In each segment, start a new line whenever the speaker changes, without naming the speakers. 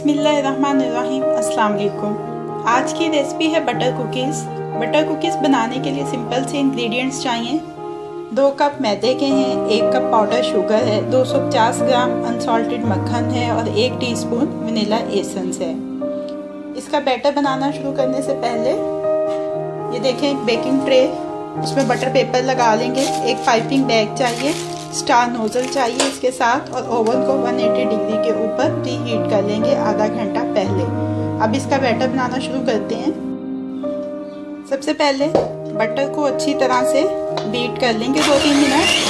बिस्मिल्लाहिर्रहमानिर्रहीम। अस्सलाम वालेकुम। आज की रेसिपी है बटर कुकीज़। बटर कुकीज़ बनाने के लिए सिंपल से इंग्रेडिएंट्स चाहिए। 2 कप मैदे के हैं, 1 कप पाउडर शुगर है, 250 ग्राम अनसॉल्टेड मक्खन है और 1 टीस्पून वनीला एसेंस है। इसका बैटर बनाना शुरू करने से पहले ये देखें, एक बेकिंग ट्रे, उसमें बटर पेपर लगा लेंगे। एक पाइपिंग बैग चाहिए, स्टार नोजल चाहिए इसके साथ, और ओवन को 180 डिग्री के ऊपर प्री हीट कर लेंगे आधा घंटा पहले। अब इसका बैटर बनाना शुरू करते हैं। सबसे पहले बटर को अच्छी तरह से बीट कर लेंगे 2-3 मिनट।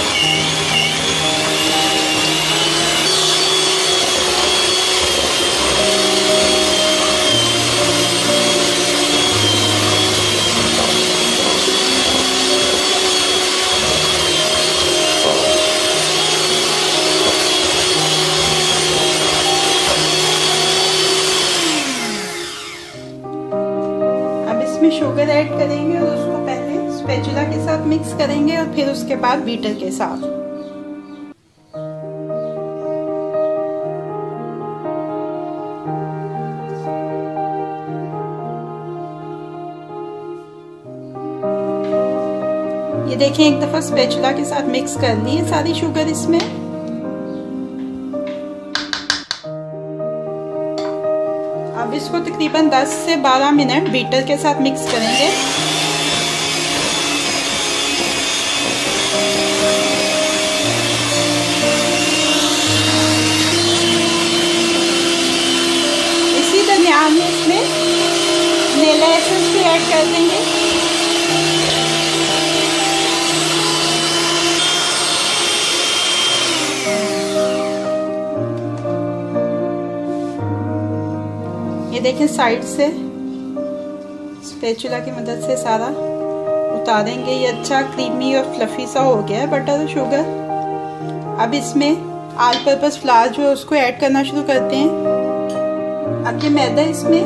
इसमें शुगर ऐड करेंगे और उसको पहले स्पैचुला के साथ मिक्स करेंगे और फिर उसके बाद बीटर के साथ। ये देखें, एक दफा स्पैचुला के साथ मिक्स कर ली है सारी शुगर इसमें। अब इसको तकरीबन 10 से 12 मिनट बीटर के साथ मिक्स करेंगे। इसी दरमियान में इसमें वनीला एसेंस भी ऐड कर देंगे। ये देखें, साइड से स्पैचुला की मदद से सारा उतारेंगे। ये अच्छा क्रीमी और फ्लफी सा हो गया है बटर और शुगर। अब इसमें ऑल पर्पस फ्लावर जो है उसको ऐड करना शुरू करते हैं। अब ये मैदा इसमें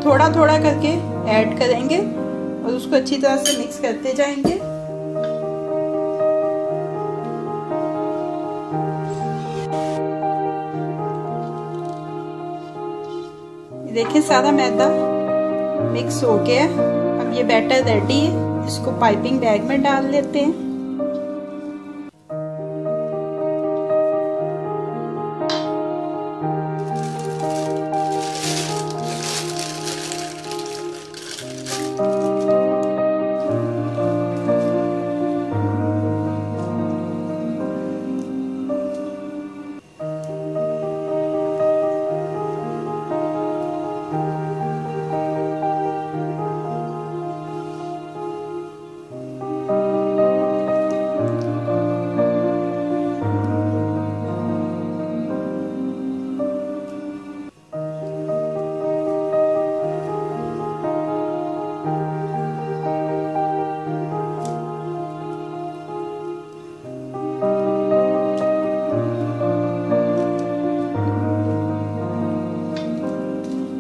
थोड़ा थोड़ा करके ऐड करेंगे और उसको अच्छी तरह से मिक्स करते जाएंगे। देखिए, सारा मैदा मिक्स हो गया। अब ये बैटर रेडी है, इसको पाइपिंग बैग में डाल लेते हैं।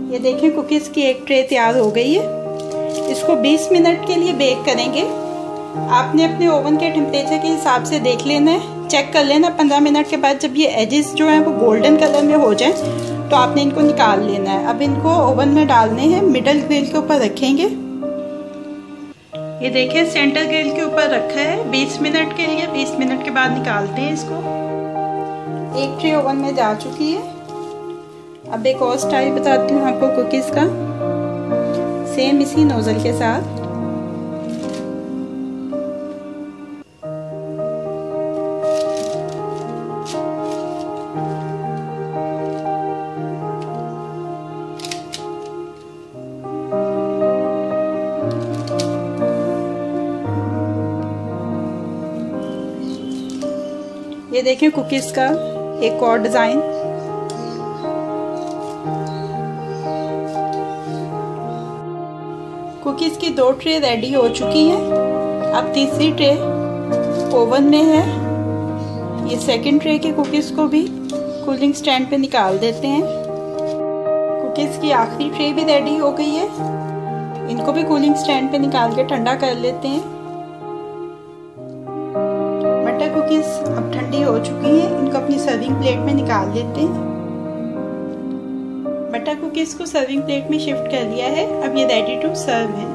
ये देखें, कुकीज़ की एक ट्रे तैयार हो गई है। इसको 20 मिनट के लिए बेक करेंगे। आपने अपने ओवन के टेम्परेचर के हिसाब से देख लेना है, चेक कर लेना। 15 मिनट के बाद जब ये एजेस जो हैं वो गोल्डन कलर में हो जाएं तो आपने इनको निकाल लेना है। अब इनको ओवन में डालने हैं, मिडल ग्रिल के ऊपर रखेंगे। ये देखिए, सेंटर ग्रिल के ऊपर रखा है 20 मिनट के लिए। 20 मिनट के बाद निकालते हैं इसको। एक ट्रे ओवन में जा चुकी है। अब एक और स्टाइल बताती हूँ आपको कुकीज़ का, सेम इसी नोजल के साथ। ये देखें, कुकीज़ का एक और डिज़ाइन। कुकीज़ की 2 ट्रे रेडी हो चुकी हैं। अब तीसरी ट्रे ओवन में है। ये सेकंड ट्रे के कुकीज़ को भी कूलिंग स्टैंड पे निकाल देते हैं। कुकीज़ की आखिरी ट्रे भी रेडी हो गई है। इनको भी कूलिंग स्टैंड पे निकाल के ठंडा कर लेते हैं। बटर कुकीज़ अब ठंडी हो चुकी हैं। इनको अपनी सर्विंग प्लेट में निकाल लेते हैं। बटर कुकीज़ को सर्विंग प्लेट में शिफ्ट कर लिया है। अब ये रेडी टू सर्व है।